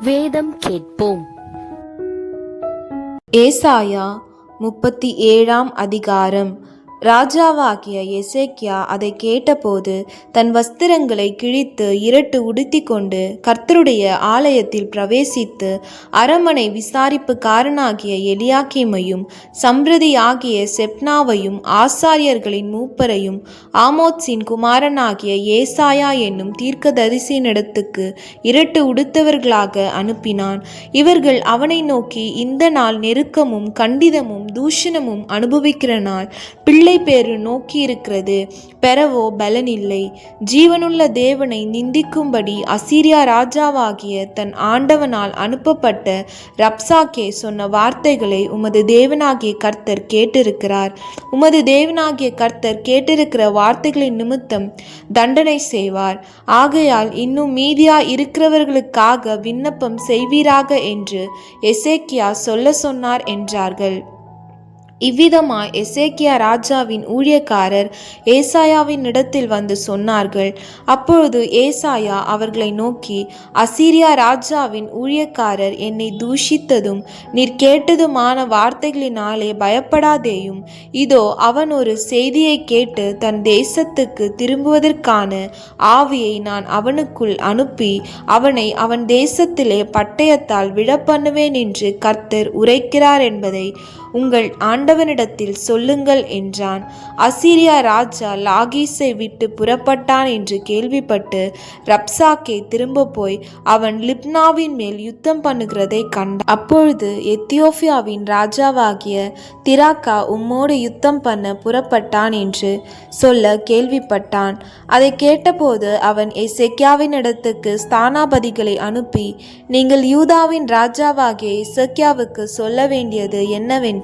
வேதம் கேட்போம். ஏசாயா 37 அதிகாரம். ராஜாவாகிய எசேக்கியா அதை கேட்டபோது தன் வஸ்திரங்களை கிழித்து இரட்டு உடுத்தி கொண்டு கர்த்தருடைய ஆலயத்தில் பிரவேசித்து அரமனை விசாரிப்புக்காரனாகிய எலியாக்கீமையும் சம்பிரதியாகிய செப்னாவையும் ஆசாரியர்களின் மூப்பரையும் ஆமோத்சின் குமாரனாகிய ஏசாயா என்னும் தீர்க்கதரிசியினிடத்துக்கு இரட்டு உடுத்தவர்களாக அனுப்பினான். இவர்கள் அவனை நோக்கி, இந்த நாள் நெருக்கமும் கண்டிதமும் தூஷணமும் அனுபவிக்கிற நாள், பிள்ளை பேரு நோக்கி இருக்கிறது, பெறவோ பலனில்லை. ஜீவனுள்ள தேவனை நிந்திக்கும்படி அசீரியா ராஜாவாகிய தன் ஆண்டவனால் அனுப்பப்பட்ட ரப்சாக்கே சொன்ன வார்த்தைகளை உமது தேவனாகிய கர்த்தர் கேட்டிருக்கிறார். உமது தேவனாகிய கர்த்தர் கேட்டிருக்கிற வார்த்தைகளின் நிமித்தம் தண்டனை செய்வார். ஆகையால் இன்னும் மீதியா இருக்கிறவர்களுக்காக விண்ணப்பம் செய்வீராக என்று எசேக்கியா சொல்ல சொன்னார் என்றார்கள். இவ்விதமாய் எசேக்கியா ராஜாவின் ஊழியக்காரர் ஏசாயாவின் இடத்தில் வந்து சொன்னார்கள். அப்பொழுது ஏசாயா அவர்களை நோக்கி, அசீரியா ராஜாவின் ஊழியக்காரர் என்னை தூஷித்ததும் நீர் கேட்டதுமான வார்த்தைகளினாலே பயப்படாதேயும். இதோ அவன் ஒரு செய்தியை கேட்டு தன் தேசத்துக்கு திரும்புவதற்கான ஆவியை நான் அவனுக்குள் அனுப்பி அவனை அவன் தேசத்திலே பட்டயத்தால் விழப்பண்ணுவேன் என்று கர்த்தர் உரைக்கிறார் என்பதை உங்கள் ஆண்டவனிடத்தில் சொல்லுங்கள் என்றான். அசீரியா ராஜா லாகீஸை விட்டு புறப்பட்டான் என்று கேள்விப்பட்டு ரப்சாக்கே திரும்ப போய் அவன் லிப்னாவின் மேல் யுத்தம் பண்ணுகிறதை கண்டான். அப்பொழுது எத்தியோப்பியாவின் ராஜாவாகிய திராக்கா உம்மோடு யுத்தம் பண்ண புறப்பட்டான் என்று சொல்ல கேள்விப்பட்டான். அதை கேட்டபோது அவன் எசேக்கியாவின் இடத்துக்கு ஸ்தானாபதிகளை அனுப்பி, நீங்கள் யூதாவின் ராஜாவாகிய எசேக்கியாவுக்கு சொல்ல வேண்டியது என்னவென்றால்,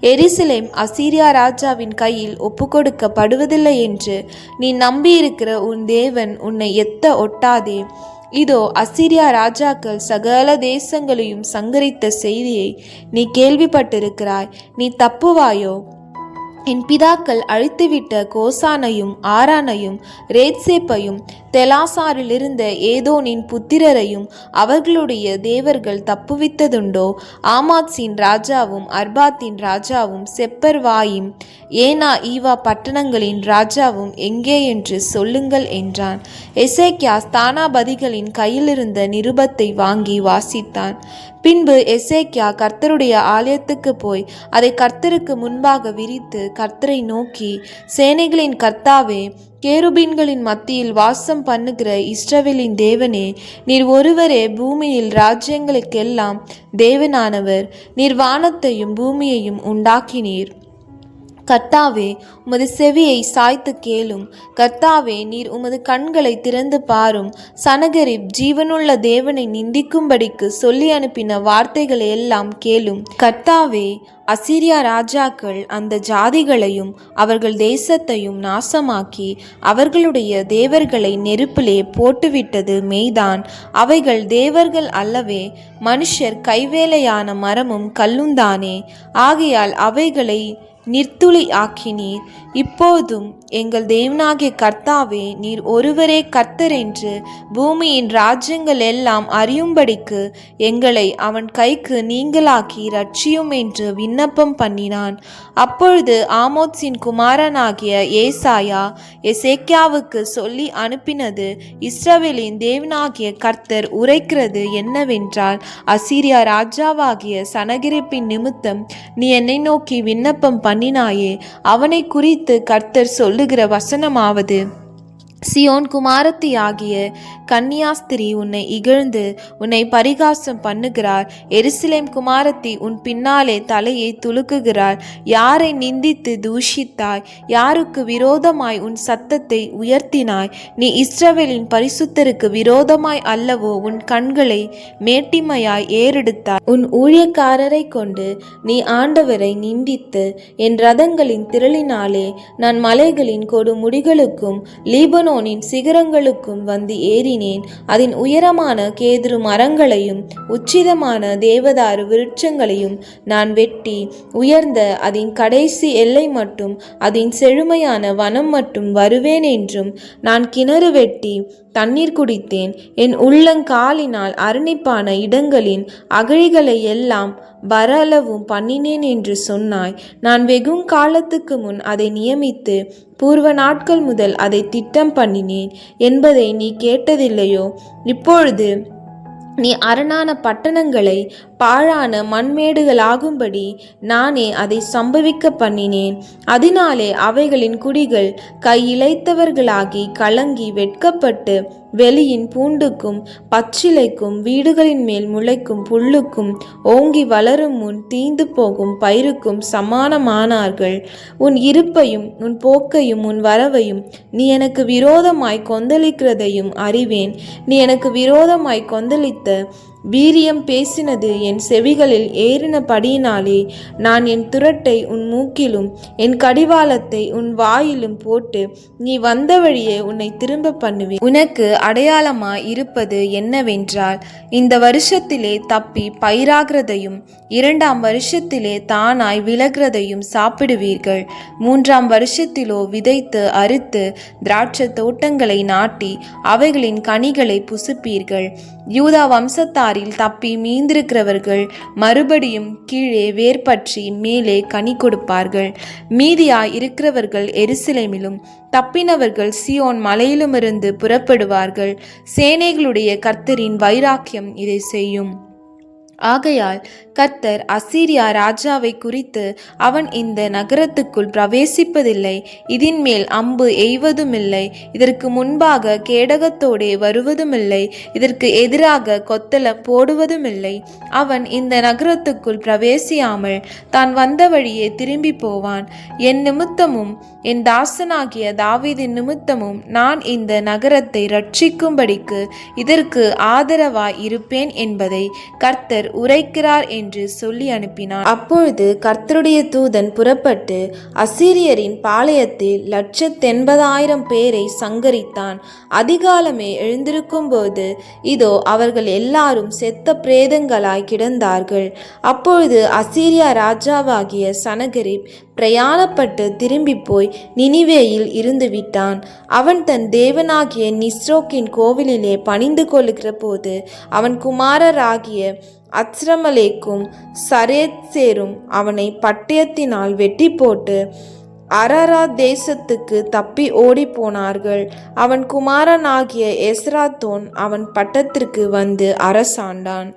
எருசலேம் அசீரியா ராஜாவின் கையில் ஒப்புக்கொடுக்கப்படுவதில்லை என்று நீ நம்பியிருக்கிற உன் தேவன் உன்னை எத்த ஒட்டாதே. இதோ அசீரியா ராஜாக்கள் சகல தேசங்களையும் சங்கரித்த செய்தியை நீ கேள்விப்பட்டிருக்கிறாய். நீ தப்புவாயோ? என் பிதாக்கள் அழித்துவிட்ட கோசானையும் ஆரானையும் ரேத்சேப்பையும் தெலாசாரிலிருந்த ஏதோனின் புத்திரரையும் அவர்களுடைய தேவர்கள் தப்புவித்ததுண்டோ? ஆமாத்சின் ராஜாவும் அர்பாத்தின் ராஜாவும் செப்பர்வாயும் ஏனா ஈவா பட்டணங்களின் ராஜாவும் எங்கே என்று சொல்லுங்கள் என்றான். எசேக்கியா ஸ்தானாபதிகளின் கையிலிருந்த நிருபத்தை வாங்கி வாசித்தான். பின்பு எசேக்கியா கர்த்தருடைய ஆலயத்துக்கு போய் அதை கர்த்தருக்கு முன்பாக விரித்து கர்த்தரை நோக்கி, சேனைகளின் கர்த்தாவே, கேருபீன்களின் மத்தியில் வாசம் பண்ணுகிற இஸ்ரவேலின் தேவனே, நீர் ஒருவரே பூமியில் ராஜ்யங்களுக்கெல்லாம் தேவனானவர். நீர் வானத்தையும் பூமியையும் உண்டாக்கினீர். கர்த்தாவே, உமது செவியை சாய்த்து கேளும். கர்த்தாவே, நீர் உமது கண்களை திறந்து பாரும். சனகரிப் ஜீவனுள்ள தேவனை நிந்திக்கும்படிக்கு சொல்லி அனுப்பின வார்த்தைகளை எல்லாம் கேளும். கர்த்தாவே, அசீரியா ராஜாக்கள் அந்த ஜாதிகளையும் அவர்கள் தேசத்தையும் நாசமாக்கி அவர்களுடைய தேவர்களை நெருப்பிலே போட்டுவிட்டது மெய்தான். அவைகள் தேவர்கள் அல்லவே, மனுஷர் கைவேலையான மரமும் கல்லுந்தானே. ஆகையால் அவைகளை நிர்த்துளி ஆக்கினீர். இப்போதும் எங்கள் தேவனாகிய கர்த்தாவே, நீர் ஒருவரே கர்த்தர் என்று பூமியின் ராஜ்யங்கள் எல்லாம் அறியும்படிக்கு எங்களை அவன் கைக்கு நீங்களாக்கி ரட்சியும் என்று விண்ணப்பம் பண்ணினான். அப்பொழுது ஆமோத்சின் குமாரனாகிய ஏசாயா எசேக்கியாவுக்கு சொல்லி அனுப்பினது, இஸ்ரவேலின் தேவனாகிய கர்த்தர் உரைக்கிறது என்னவென்றால், அசீரியா ராஜாவாகிய சனகரிப்பின் நிமித்தம் நீ என்னை நோக்கி விண்ணப்பம் பண்ணினாயே, அவனை குறித்து கர்த்தர் சொல்லுகிற வசனமாவது, சியோன் குமாரத்தி ஆகிய கன்னியாஸ்திரி உன்னை இகழ்ந்து உன்னை பரிகாசம் பண்ணுகிறார். எருசலேம் குமாரத்தி உன் பின்னாலே தலையை துலுக்குகிறாள். யாரை நிந்தித்து தூஷித்தாய்? யாருக்கு விரோதமாய் உன் சத்தத்தை உயர்த்தினாய்? நீ இஸ்ரவேலின் பரிசுத்தருக்கு விரோதமாய் அல்லவோ உன் கண்களை மேட்டிமையாய் ஏறெடுத்தாய். உன் ஊழியக்காரரை கொண்டு நீ ஆண்டவரை நிந்தித்து, என் ரதங்களின் திரளினாலே நான் மலைகளின் கொடு முடிகளுக்கும் லீபனோனின் சிகரங்களுக்கும் வந்து ஏறினேன். அதன் உயரமான கேதுரு மரங்களையும் உச்சிதமான தேவதாரு விருட்சங்களையும் நான் வெட்டி உயர்ந்த அதன் கடைசி எல்லை மட்டும் அதன் செழுமையான வனம் மட்டும் வருவேன் என்றும், நான் கிணறு வெட்டி தண்ணீர் குடித்தேன். என் உள்ளங்காலினால் அருணிப்பான இடங்களின் அகழிகளை எல்லாம் வரளவும் பண்ணினேன் என்று சொன்னாய். நான் வெகும் காலத்துக்கு முன் அதை நியமித்து பூர்வ நாட்கள் முதல் அதை திட்டம் பண்ணினேன் என்பதை நீ கேட்டதில்லையோ? இப்பொழுது நீ அரணான பட்டணங்களை பாழான மண்மேடுகளாகும்படி நானே அதை சம்பவிக்க பண்ணினேன். அதனாலே அவைகளின் குடிகள் கையிழைத்தவர்களாகி கலங்கி வெட்கப்பட்டு வெளியின் பூண்டுக்கும் பச்சிலைக்கும் வீடுகளின் மேல் முளைக்கும் புல்லுக்கும் ஓங்கி வளரும் முன் தீந்து போகும் பயிருக்கும் சமானமானார்கள். உன் இருப்பையும் உன் போக்கையும் உன் வரவையும் நீ எனக்கு விரோதமாய் கொந்தளிக்கிறதையும் அறிவேன். நீ எனக்கு விரோதமாய் கொந்தளித்த வீரியம் பேசினது என் செவிகளில் ஏறினபடியினாலே நான் என் துரட்டை உன் மூக்கிலும் என் கடிவாளத்தை உன் வாயிலும் போட்டு நீ வந்த வழியே உன்னை திரும்ப பண்ணுவேன். உனக்கு அடையாளமாய் இருப்பது என்னவென்றால், இந்த வருஷத்திலே தப்பி பயிராகிறதையும் 2ஆம் வருஷத்திலே தானாய் விலகிறதையும் சாப்பிடுவீர்கள். 3ஆம் வருஷத்திலோ விதைத்து அறுத்து திராட்சை தோட்டங்களை நாட்டி அவைகளின் கனிகளை புசிப்பீர்கள். யூதா வம்சத்தாரில் தப்பி மீந்திருக்கிறவர்கள் மறுபடியும் கீழே வேர்பற்றி மேலே கனி கொடுப்பார்கள். மீதியாய் இருக்கிறவர்கள் எருசலேமிலும் தப்பினவர்கள் சீயோன் மலையிலுமிருந்து புறப்படுவார்கள். சேனைகளுடைய கர்த்தரின் வைராக்கியம் இதை செய்யும். ஆகையால் கர்த்தர் அசீரியா ராஜாவை குறித்து, அவன் இந்த நகரத்துக்குள் பிரவேசிப்பதில்லை, இதின்மேல் அம்பு எய்வதுமில்லை, இதற்கு முன்பாக கேடகத்தோடே வருவதுமில்லை, இதற்கு எதிராக கொத்தளம் போடுவதுமில்லை. அவன் இந்த நகரத்துக்குள் பிரவேசியாமல் தான் வந்த வழியே திரும்பி போவான். என் நிமித்தமும் என் தாசனாகிய தாவீதின் நிமித்தமும் நான் இந்த நகரத்தை இரட்சிக்கும்படிக்கு இதற்கு ஆதரவாய் இருப்பேன் என்பதை கர்த்தர் உரைக்கிறார் என்று சொல்லி அனுப்பினான். அப்பொழுது கர்த்தருடைய தூதன் புறப்பட்டு அசீரியரின் பாளையத்தில் 180,000 பேரை சங்கரித்தான். அதிகாலமே எழுந்திருக்கும் போது இதோ அவர்கள் எல்லாரும் செத்த பிரேதங்களாய் கிடந்தார்கள். அப்பொழுது அசீரியா ராஜாவாகிய சனகரிப் பிரயாணப்பட்டு திரும்பி போய் நினிவேயில் இருந்து விட்டான். அவன் தன் தேவனாகிய நிஸ்ரோக்கின் கோவிலிலே பணிந்து கொள்ளுகிற போது அவன் குமாரராகிய அத்ரமலேக்கும் சரேத்சேரும் அவனை பட்டயத்தினால் வெட்டி போட்டு அரரா தேசத்துக்கு தப்பி ஓடி போனார்கள். அவன் குமாரனாகிய எஸ்ராத்தோன் அவன் பட்டத்திற்கு வந்து அரசாண்டான்.